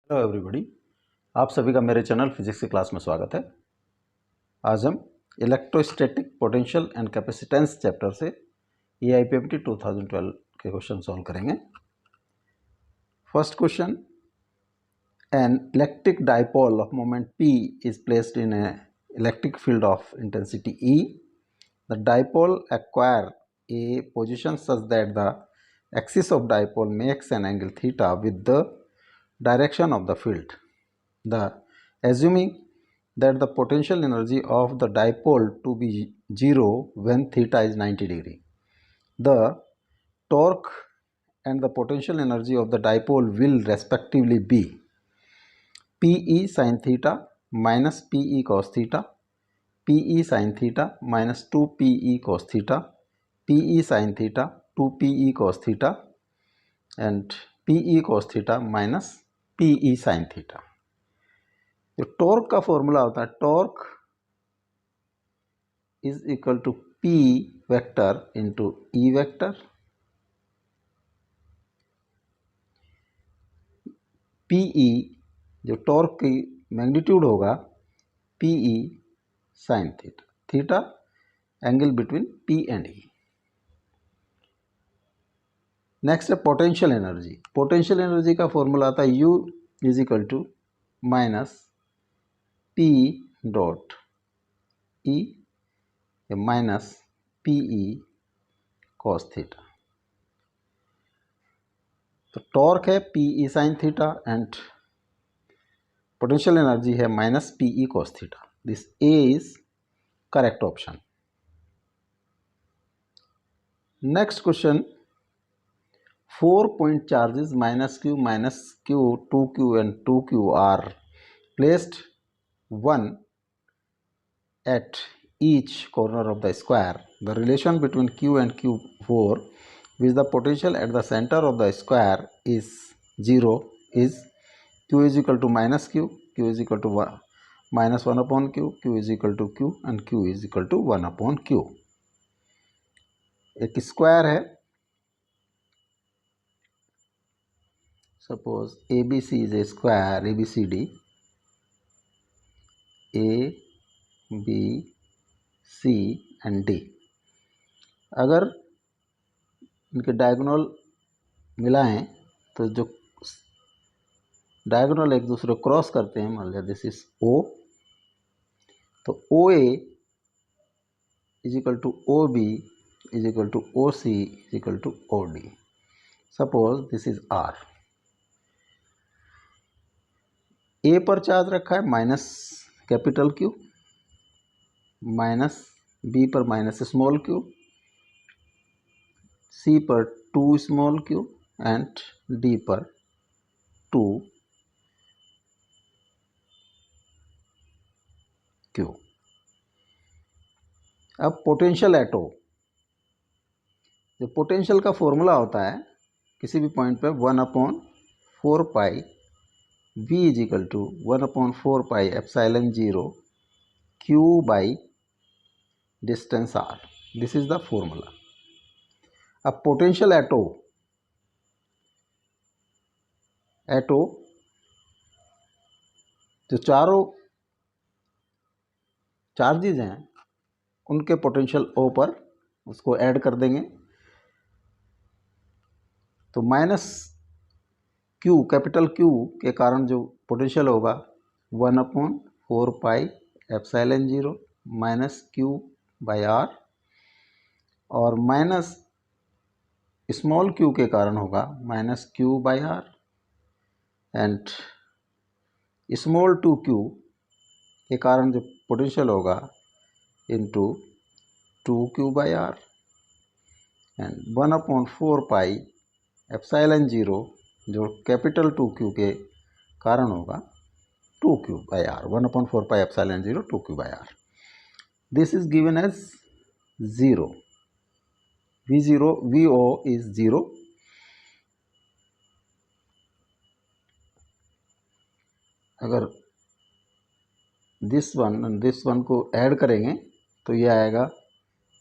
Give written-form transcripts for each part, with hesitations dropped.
Hello everybody, आप सभी का मेरे चैनल फिजिक्स की क्लास में स्वागत है। आज हम electrostatic potential and capacitance chapter से EIPMT 2012 के क्वेश्चन सॉल्व करेंगे। First question, an electric dipole of moment P is placed in a electric field of intensity E. The dipole acquire a position such that the axis of dipole makes an angle theta with the direction of the field. Assuming that the potential energy of the dipole to be 0 when theta is 90 degree. The torque and the potential energy of the dipole will respectively be Pe sin theta minus Pe cos theta, Pe sin theta minus 2Pe cos theta, Pe sin theta 2Pe cos theta and Pe cos theta minus Pe sin theta. जो torque का formula होता है, torque is equal to P vector into E vector, PE जो torque की magnitude होगा, PE sine theta, theta angle between P and E. Next है potential energy. Potential energy का formula आता है U is equal to minus P dot E minus PE cos theta. तो torque है PE sine theta and potential energy है minus PE cos theta. This A is correct option. Next question, 4 point charges minus q 2q and 2q are placed one at each corner of the square. The relation between q and q4 with the potential at the center of the square is 0 is q is equal to minus q is equal to minus 1 upon q is equal to q and q is equal to 1 upon q। एक square है, suppose ABC is a square, ABCD, A, B, C and D। अगर इनके diagonal मिलाएं तो जो diagonal एक दूसरे को क्रॉस करते हैं, मान लिया दिस इज O, तो OA is equal to OB is equal to OC is equal to OD। Suppose this is R। A पर चार्ज रखा है minus capital Q, minus B पर माइनस स्मॉल क्यू, सी पर 2 small Q and D पर 2 Q. अब potential at O, जो potential का formula होता है किसी भी पॉइंट पे 1/4 pi V is equal to 1/4 pi epsilon 0 Q by distance R। This is the formula. अब पोटेंशियल एट ओ जो चारों चार्जेज हैं उनके पोटेंशियल O पर उसको ऐड कर देंगे, तो माइनस Q कैपिटल Q के कारण जो पोटेंशियल होगा 1/4 pi epsilon 0 minus Q by R, और माइनस स्मॉल q के कारण होगा minus Q by R and small 2q के कारण जो पोटेंशियल होगा into 2q by R and 1/4 pi epsilon 0 जो कैपिटल 2q के कारण होगा 2q by R, 1/4 pi epsilon 0 2q by R। This is given as 0। VO is 0। अगर this one को ऐड करेंगे तो ये आएगा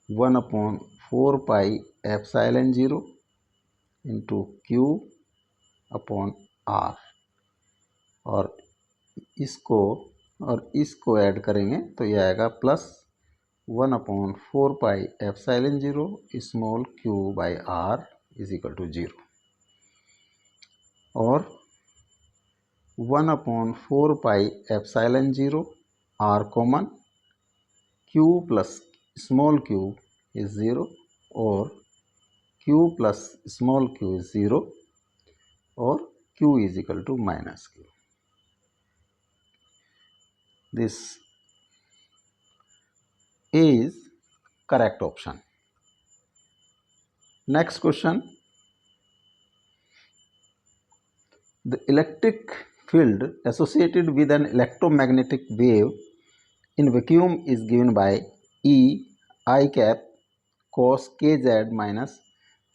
1/4 pi epsilon 0 into Q upon R, और इसको ऐड करेंगे तो ये आएगा plus 1/4πε0 small q by r is equal to 0 और 1/4πε0 r common, q plus small q is 0 और q plus small q is 0 और q is equal to minus q. This is correct option. Next question. The electric field associated with an electromagnetic wave in vacuum is given by E I cap cos kz minus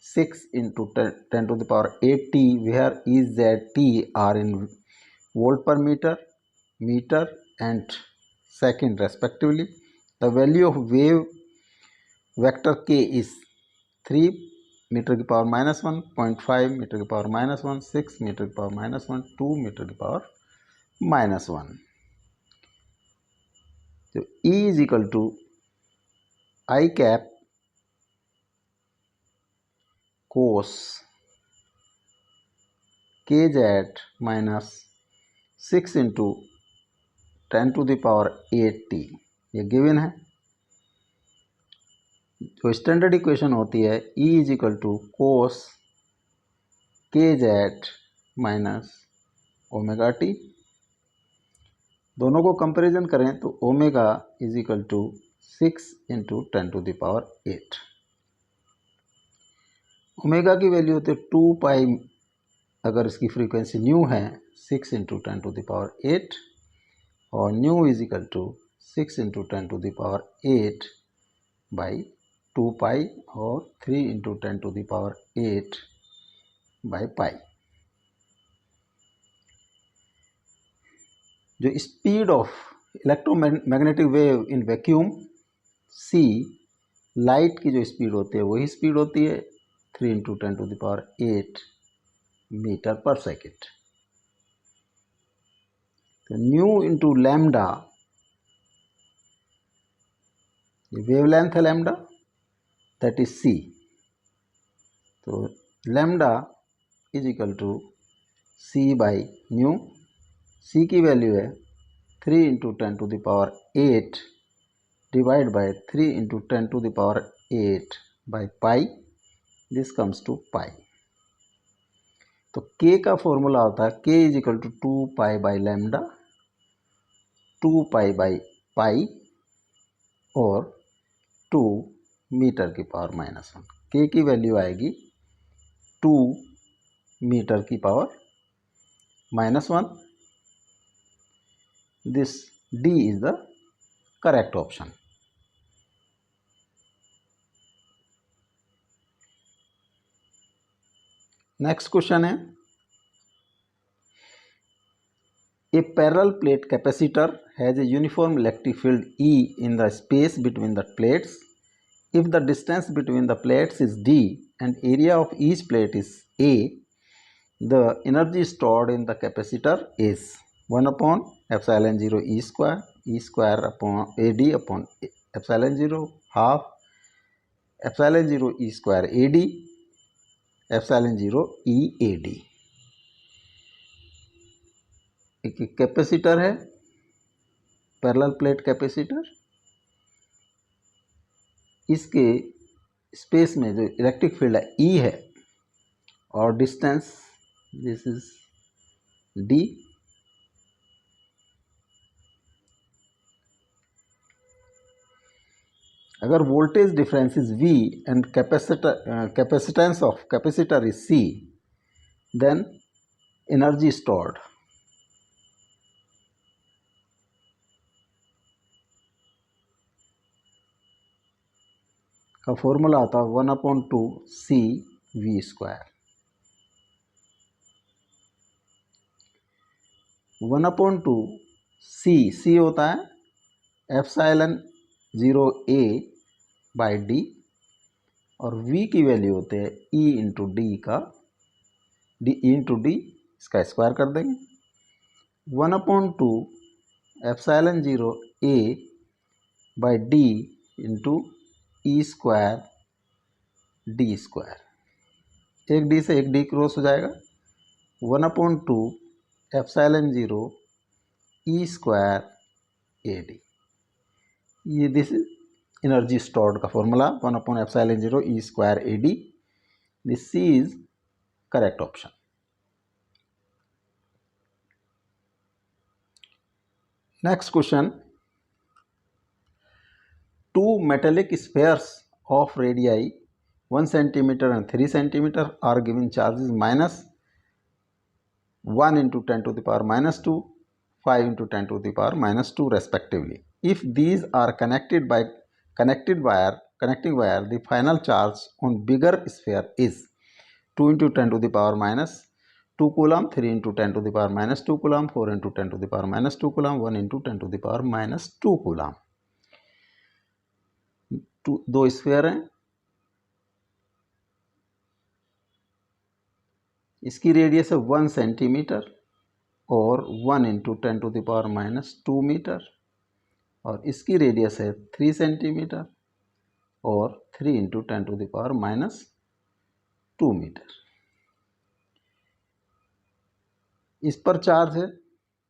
6 into 10 to the power 8 t, where E z t are in volt per meter, meter and second respectively. The value of wave vector k is 3 metre की power -1, 0.5 metre की power -1, 6 metre की power -1, 2 metre की power -1. तो E is equal to I cap cos k z minus 6 into 10 to the power 8 t, ये given है. जो standard equation होती है E is equal to cos k z minus omega T. दोनों को comparison करें तो omega is equal to 6 into 10 to the power 8. Omega की वैल्यू होती है 2 पाई, अगर इसकी फ्रीक्वेंसी न्यू है 6 इंटू 10 टू द पावर 8 और nu is equal to 6 into 10 to the power 8 by 2 pi और 3 into 10 to the power 8 by pi. जो speed of electromagnetic wave in vacuum c, light की जो स्पीड होती है वही speed होती है 3 into 10 to the power 8 metre पर सेकेंड. तो न्यू इंटू लैम्डा, ये वेवलेंथ है लैम्डा, दैट इज सी. तो lambda is equal to C by new. सी की वैल्यू है 3 into 10 to the power 8 divide by 3 into 10 to the power 8 by pi. This comes to पाई. तो k का formula होता है k is equal to 2 pi by lambda, 2 pi by pi और 2 metre की power -1. k की value आएगी 2 metre की power -1. This D is the correct option. Next question है, a parallel plate capacitor has a uniform electric field E in the space between the plates. If the distance between the plates is D and area of each plate is A, the energy stored in the capacitor is 1/ε0 E square upon AD upon ε0 half ε0 E square AD ε0 EAD. एक capacitor है, parallel plate capacitor. इसके space में जो electric field है E है और distance this is D. अगर voltage difference is V and capacitance of capacitor is C, then energy stored का फॉर्मूला आता है 1/2 C V स्क्वायर. 1/2 C होता है ε0 A बाई D और V की वैल्यू होते हैं E इंटू डी का D इंटू डी, इसका स्क्वायर कर देंगे 1/2 epsilon 0 a by d into E square D square. एक डी से एक डी क्रॉस हो जाएगा। 1/2 epsilon 0 E square A D. ये दिस इज एनर्जी स्टोर्ड का formula 1/2 epsilon 0 E square A D. This C is correct option. Next question, two metallic spheres of radii 1 centimeter and 3 centimeter are given charges minus 1 into 10 to the power minus 2, 5 into 10 to the power minus 2 respectively. If these are connected by connecting wire, the final charge on bigger sphere is 2 into 10 to the power minus 2 coulomb, 3 into 10 to the power minus 2 coulomb, 4 into 10 to the power minus 2 coulomb, 1 into 10 to the power minus 2 coulomb. दो sphere हैं, इसकी radius है 1 centimetre और 1 into 10 to the power minus 2 metre, और इसकी radius है 3 centimetre और 3 into 10 to the power minus 2 metre. इस पर चार्ज है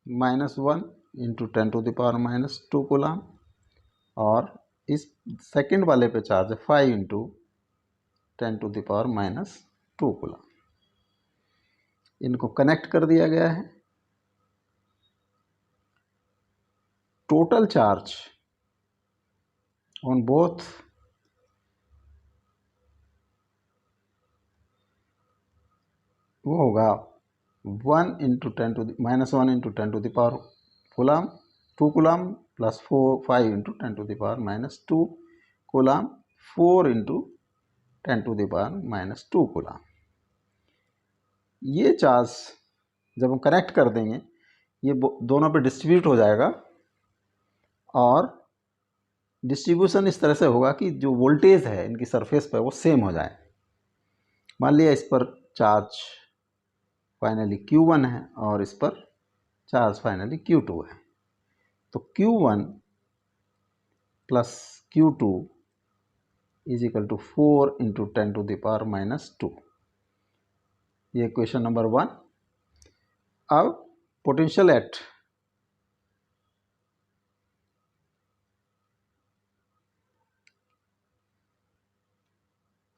-1 into 10 to the power minus 2 coulomb, और इस सेकंड वाले पे चार्ज है 5 into 10 to the power minus 2 coulomb. इनको कनेक्ट कर दिया गया है। टोटल चार्ज ऑन बोथ वो होगा 1 into 10 to -1 into 10 to the power coulomb 2 coulomb plus 5 into 10 to the power minus 2 coulomb 4 into 10 to the power minus 2 coulomb. ये charge जब हम कनेक्ट कर देंगे ये दोनों पे डिस्ट्रीब्यूट हो जाएगा, और डिस्ट्रीब्यूशन इस तरह से होगा कि जो वोल्टेज है इनकी सरफेस पर वो सेम हो जाए। मान लिया इस पर चार्ज फाइनली Q1 है और इस पर चार्ज फाइनली Q2 है, तो Q1 plus Q2 is equal to 4 into 10 to the power minus 2। ये क्वेश्चन नंबर 1। अब potential at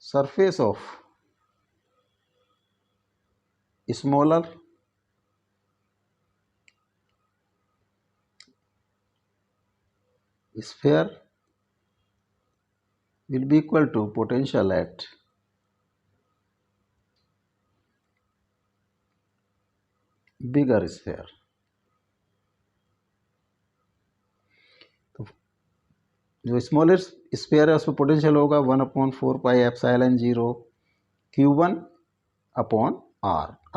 surface of smaller sphere will be equal to potential at bigger sphere। तो जो स्मॉलर स्फीयर है उसमें potential होगा 1/4 pi epsilon 0 Q1 upon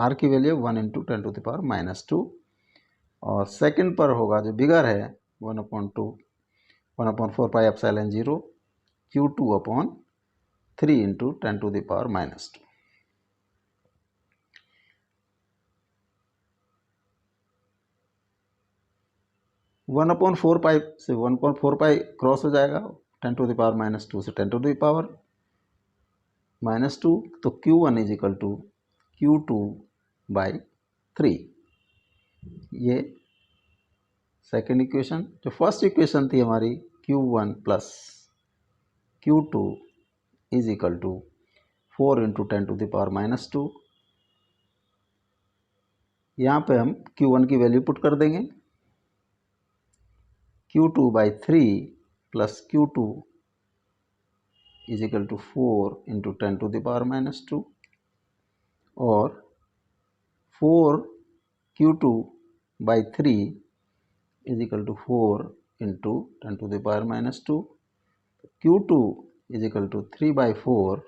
R की value 1 into 10 to the power minus 2, और second पर होगा जो बिगर है 1/4 pi epsilon 0 Q2 upon 3 into 10 to the power minus 2। One upon 4 pi से 1/4 पाई क्रॉस हो जाएगा, 10 टू द पावर माइनस 2 से 10 टू द पावर माइनस 2, तो Q1 is equal to Q2 by 3। ये सेकेंड इक्वेशन। जो फर्स्ट इक्वेशन थी हमारी Q1 plus Q2 is equal to 4 into 10 to the power minus 2। यहाँ पे हम Q1 की वैल्यू पुट कर देंगे, Q2 by 3 plus Q2 is equal to 4 into 10 to the power minus 2, और 4 Q2 by 3 is equal to 4 into 10 to the power minus 2। Q2 is equal to 3 by 4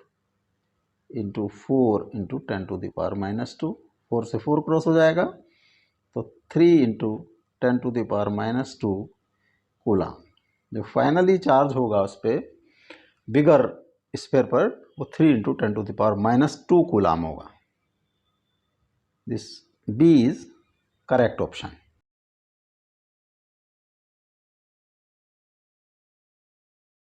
into 4 into 10 to the power minus 2। 4 से 4 cross हो जाएगा, तो 3 into 10 to the power minus 2 coulomb. जो finally charge होगा उस पर bigger sphere पर वो 3 into 10 to the power minus 2 coulomb होगा। This B is correct option.